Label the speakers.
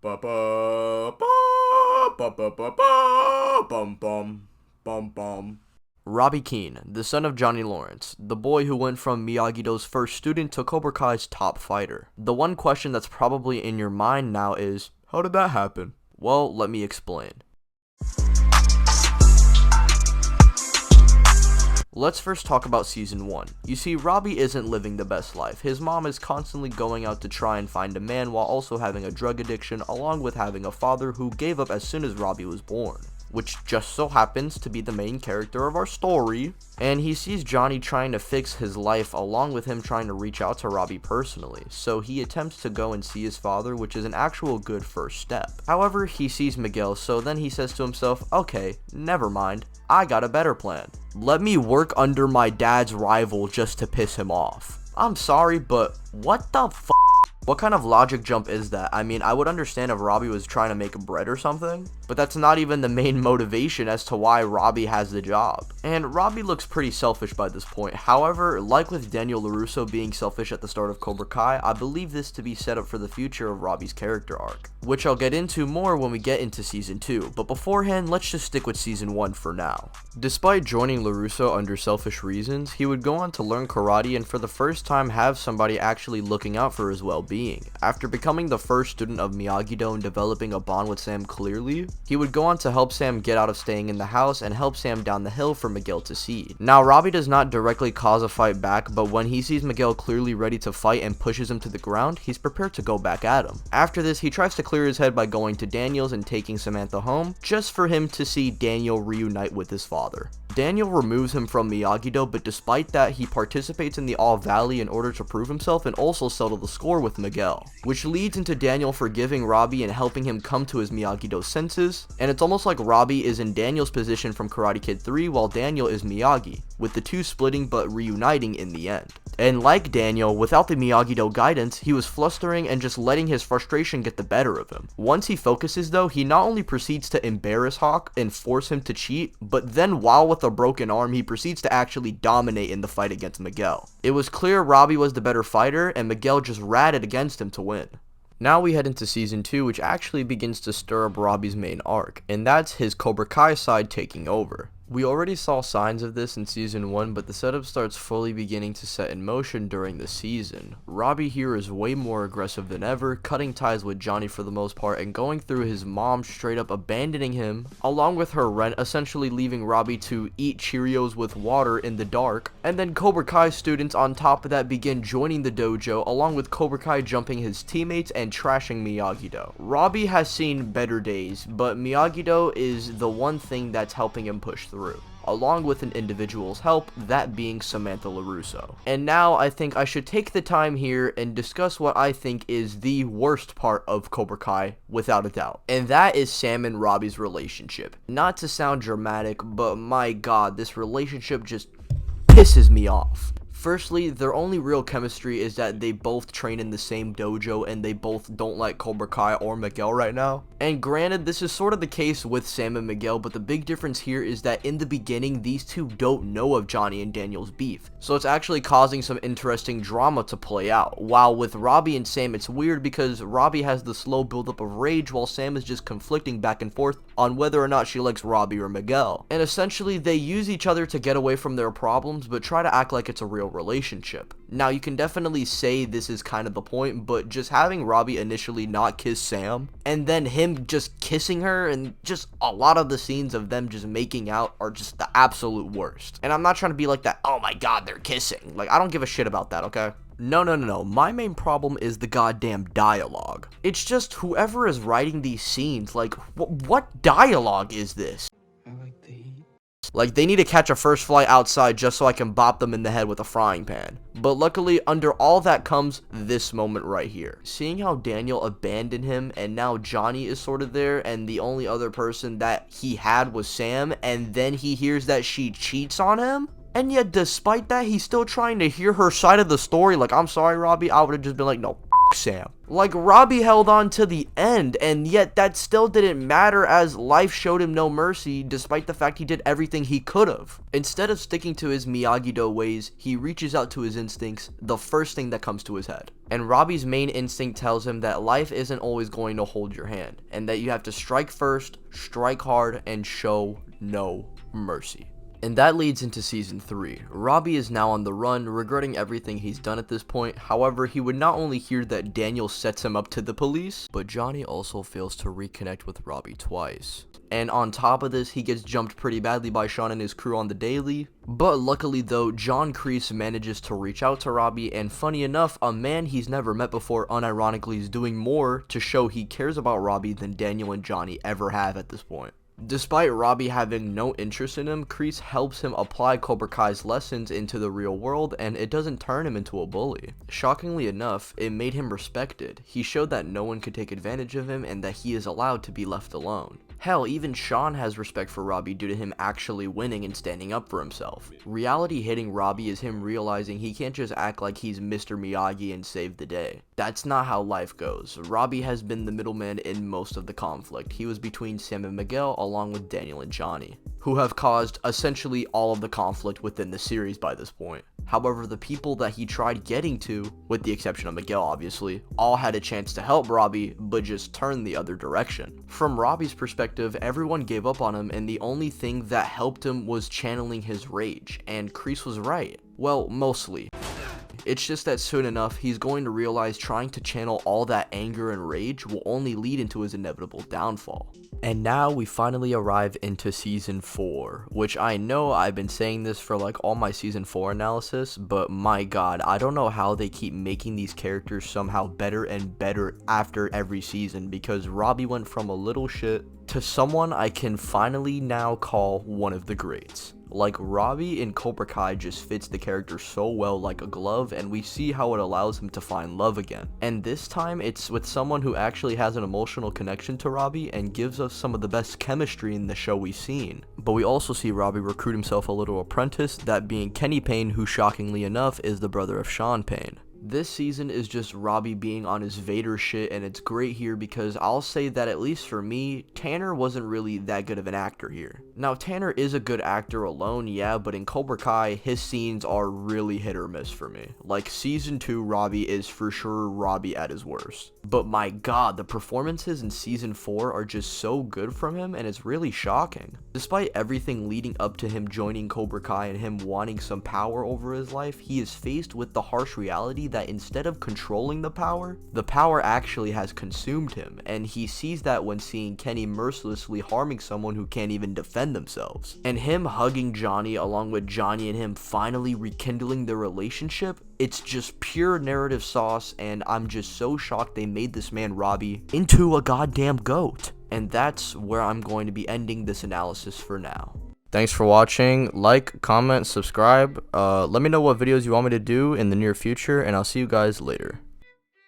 Speaker 1: Ba ba ba ba ba ba ba bum bum bum bum. Robby Keene, the son of Johnny Lawrence, the boy who went from Miyagi-Do's first student to Cobra Kai's top fighter. The one question that's probably in your mind now is, how did that happen? Well, let me explain. Let's first talk about Season 1. You see, Robby isn't living the best life. His mom is constantly going out to try and find a man while also having a drug addiction, along with having a father who gave up as soon as Robby was born, which just so happens to be the main character of our story. And he sees Johnny trying to fix his life along with him trying to reach out to Robby personally, so he attempts to go and see his father, which is an actual good first step. However, he sees Miguel, so then he says to himself, okay, never mind, I got a better plan. Let me work under my dad's rival just to piss him off. I'm sorry, but what the f***? What kind of logic jump is that? I mean, I would understand if Robby was trying to make bread or something, but that's not even the main motivation as to why Robby has the job. And Robby looks pretty selfish by this point. However, like with Daniel LaRusso being selfish at the start of Cobra Kai, I believe this to be set up for the future of Robby's character arc, which I'll get into more when we get into Season 2, but beforehand, let's just stick with Season 1 for now. Despite joining LaRusso under selfish reasons, he would go on to learn karate and for the first time have somebody actually looking out for his well-being. After becoming the first student of Miyagi-Do and developing a bond with Sam clearly, he would go on to help Sam get out of staying in the house and help Sam down the hill for Miguel to see. Now, Robby does not directly cause a fight back, but when he sees Miguel clearly ready to fight and pushes him to the ground, he's prepared to go back at him. After this, he tries to clear his head by going to Daniel's and taking Samantha home, just for him to see Daniel reunite with his father. Daniel removes him from Miyagi-Do, but despite that, he participates in the All Valley in order to prove himself and also settle the score with Miguel, which leads into Daniel forgiving Robby and helping him come to his Miyagi-Do senses, and it's almost like Robby is in Daniel's position from Karate Kid 3 while Daniel is Miyagi, with the two splitting but reuniting in the end. And like Daniel, without the Miyagi-Do guidance, he was flustering and just letting his frustration get the better of him. Once he focuses though, he not only proceeds to embarrass Hawk and force him to cheat, but then while with a broken arm, he proceeds to actually dominate in the fight against Miguel. It was clear Robby was the better fighter, and Miguel just ratted against him to win. Now we head into Season 2, which actually begins to stir up Robby's main arc, and that's his Cobra Kai side taking over. We already saw signs of this in Season 1, but the setup starts fully beginning to set in motion during the season. Robby here is way more aggressive than ever, cutting ties with Johnny for the most part and going through his mom straight up abandoning him, along with her rent essentially leaving Robby to eat Cheerios with water in the dark, and then Cobra Kai students on top of that begin joining the dojo, along with Cobra Kai jumping his teammates and trashing Miyagi-Do. Robby has seen better days, but Miyagi-Do is the one thing that's helping him push through, along with an individual's help, that being Samantha LaRusso. And now I think I should take the time here and discuss what I think is the worst part of Cobra Kai, without a doubt. And that is Sam and Robby's relationship. Not to sound dramatic, but my god, this relationship just pisses me off. Firstly, their only real chemistry is that they both train in the same dojo and they both don't like Cobra Kai or Miguel right now. And granted, this is sort of the case with Sam and Miguel, but the big difference here is that in the beginning, these two don't know of Johnny and Daniel's beef. So it's actually causing some interesting drama to play out. While with Robby and Sam, it's weird because Robby has the slow buildup of rage while Sam is just conflicting back and forth on whether or not she likes Robby or Miguel. And essentially, they use each other to get away from their problems, but try to act like it's a real relationship. Now, you can definitely say this is kind of the point, but just having Robby initially not kiss Sam, and then him just kissing her, and just a lot of the scenes of them just making out are just the absolute worst. And I'm not trying to be like that, oh my god, they're kissing. Like, I don't give a shit about that, okay? No. My main problem is the goddamn dialogue. It's just whoever is writing these scenes, like, what dialogue is this? Like, they need to catch a first flight outside just so I can bop them in the head with a frying pan. But luckily, under all that comes this moment right here. Seeing how Daniel abandoned him, and now Johnny is sort of there, and the only other person that he had was Sam, and then he hears that she cheats on him? And yet, despite that, he's still trying to hear her side of the story. Like, I'm sorry, Robby, I would have just been like, no, Sam. Like, Robby held on to the end, and yet that still didn't matter as life showed him no mercy despite the fact he did everything he could have. Instead of sticking to his Miyagi-Do ways, he reaches out to his instincts, the first thing that comes to his head. And Robby's main instinct tells him that life isn't always going to hold your hand, and that you have to strike first, strike hard, and show no mercy. And that leads into season 3. Robby is now on the run, regretting everything he's done at this point. However, he would not only hear that Daniel sets him up to the police, but Johnny also fails to reconnect with Robby twice. And on top of this, he gets jumped pretty badly by Sean and his crew on the daily. But luckily though, John Kreese manages to reach out to Robby, and funny enough, a man he's never met before unironically is doing more to show he cares about Robby than Daniel and Johnny ever have at this point. Despite Robby having no interest in him, Kreese helps him apply Cobra Kai's lessons into the real world, and it doesn't turn him into a bully. Shockingly enough, it made him respected. He showed that no one could take advantage of him and that he is allowed to be left alone. Hell, even Sean has respect for Robby due to him actually winning and standing up for himself. Reality hitting Robby is him realizing he can't just act like he's Mr. Miyagi and save the day. That's not how life goes. Robby has been the middleman in most of the conflict. He was between Sam and Miguel along with Daniel and Johnny, who have caused essentially all of the conflict within the series by this point. However, the people that he tried getting to, with the exception of Miguel obviously, all had a chance to help Robby, but just turned the other direction. From Robby's perspective, everyone gave up on him, and the only thing that helped him was channeling his rage, and Kreese was right. Well, mostly. It's just that soon enough, he's going to realize trying to channel all that anger and rage will only lead into his inevitable downfall. And now we finally arrive into season 4, which I know I've been saying this for like all my season 4 analysis, but my god, I don't know how they keep making these characters somehow better and better after every season, because Robby went from a little shit to someone I can finally now call one of the greats. Like, Robby in Cobra Kai just fits the character so well like a glove, and we see how it allows him to find love again. And this time, it's with someone who actually has an emotional connection to Robby and gives us some of the best chemistry in the show we've seen. But we also see Robby recruit himself a little apprentice, that being Kenny Payne, who shockingly enough is the brother of Sean Payne. This season is just Robby being on his Vader shit, and it's great here because I'll say that at least for me, Tanner wasn't really that good of an actor here. Now, Tanner is a good actor alone, yeah, but in Cobra Kai, his scenes are really hit or miss for me. Like, season 2 Robby is for sure Robby at his worst. But my god, the performances in season 4 are just so good from him, and it's really shocking. Despite everything leading up to him joining Cobra Kai and him wanting some power over his life, he is faced with the harsh reality that instead of controlling the power actually has consumed him, and he sees that when seeing Kenny mercilessly harming someone who can't even defend themselves. And him hugging Johnny along with Johnny and him finally rekindling their relationship, it's just pure narrative sauce, and I'm just so shocked they made this man Robby into a goddamn goat. And that's where I'm going to be ending this analysis for now. Thanks for watching. Like, comment, subscribe. Let me know what videos you want me to do in the near future, and I'll see you guys later.